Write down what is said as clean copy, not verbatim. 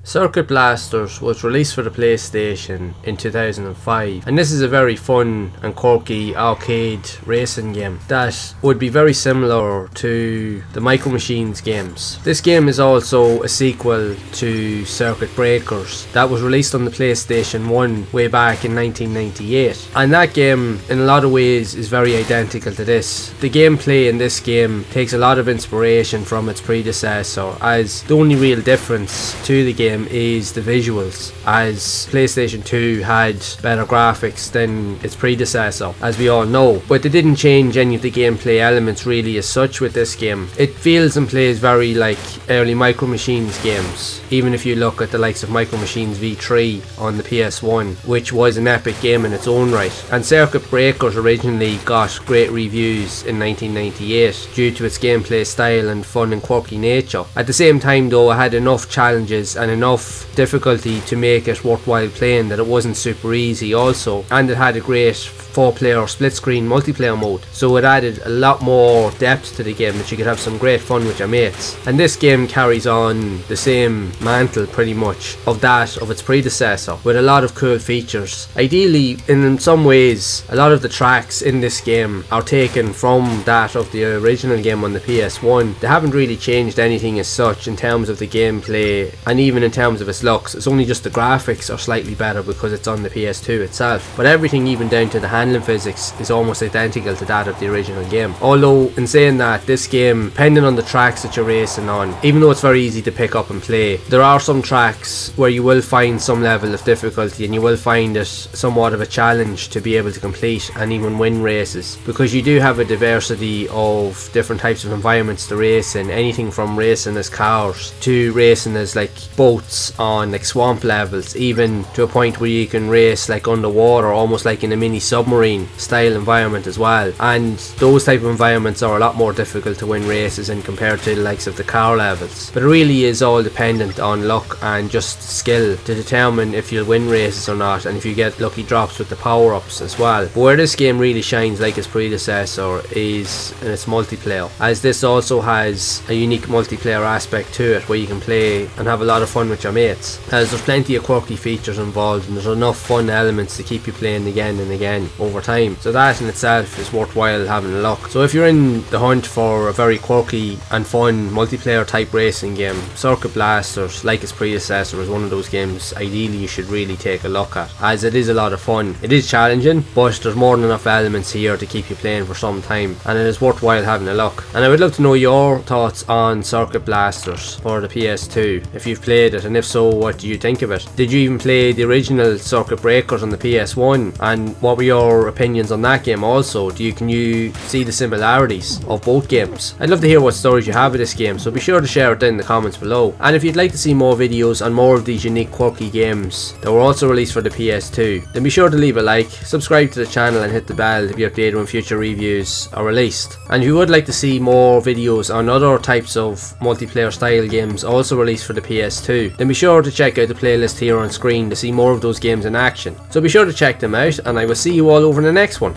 Circuit Blasters was released for the PlayStation in 2005, and this is a very fun and quirky arcade racing game that would be very similar to the Micro Machines games. This game is also a sequel to Circuit Breakers that was released on the PlayStation 1 way back in 1998, and that game in a lot of ways is very identical to this. The gameplay in this game takes a lot of inspiration from its predecessor, as the only real difference to the game is the visuals, as PlayStation 2 had better graphics than its predecessor, as we all know, but they didn't change any of the gameplay elements really as such with this game. It feels and plays very like early Micro Machines games, even if you look at the likes of Micro Machines V3 on the PS1, which was an epic game in its own right. And Circuit Breakers originally got great reviews in 1998 due to its gameplay style and fun and quirky nature. At the same time though, it had enough challenges and enough difficulty to make it worthwhile playing that it wasn't super easy also, and it had a great 4-player split screen multiplayer mode, so it added a lot more depth to the game that you could have some great fun with your mates. And this game carries on the same mantle pretty much of that of its predecessor, with a lot of cool features. Ideally, in some ways, a lot of the tracks in this game are taken from that of the original game on the PS1. They haven't really changed anything as such in terms of the gameplay, and even in terms of its looks. It's only just the graphics are slightly better because it's on the PS2 itself, but everything, even down to the handling physics, is almost identical to that of the original game. Although in saying that, this game, depending on the tracks that you're racing on, even though it's very easy to pick up and play, there are some tracks where you will find some level of difficulty, and you will find it somewhat of a challenge to be able to complete and even win races, because you do have a diversity of different types of environments to race in, anything from racing as cars to racing as like boats on like swamp levels, even to a point where you can race like underwater, almost like in a mini submarine style environment as well. And those type of environments are a lot more difficult to win races in compared to the likes of the car levels. But it really is all dependent on luck and just skill to determine if you'll win races or not, and if you get lucky drops with the power-ups as well. But where this game really shines like its predecessor is in its multiplayer, as this also has a unique multiplayer aspect to it where you can play and have a lot of fun with your mates, as there's plenty of quirky features involved and there's enough fun elements to keep you playing again and again over time. So that in itself is worthwhile having a look. So if you're in the hunt for a very quirky and fun multiplayer type racing game, Circuit Blasters, like its predecessor, is one of those games ideally you should really take a look at, as it is a lot of fun. It is challenging, but there's more than enough elements here to keep you playing for some time, and it is worthwhile having a look. And I would love to know your thoughts on Circuit Blasters for the PS2, if you've played it, and if so, what do you think of it? Did you even play the original Circuit Breakers on the PS1, and what were your opinions on that game also? Can you see the similarities of both games? I'd love to hear what stories you have of this game, so be sure to share it down in the comments below. And if you'd like to see more videos on more of these unique quirky games that were also released for the PS2, then be sure to leave a like, subscribe to the channel and hit the bell to be updated when future reviews are released. And if you would like to see more videos on other types of multiplayer style games also released for the PS2, then be sure to check out the playlist here on screen to see more of those games in action. So be sure to check them out, and I will see you all over in the next one.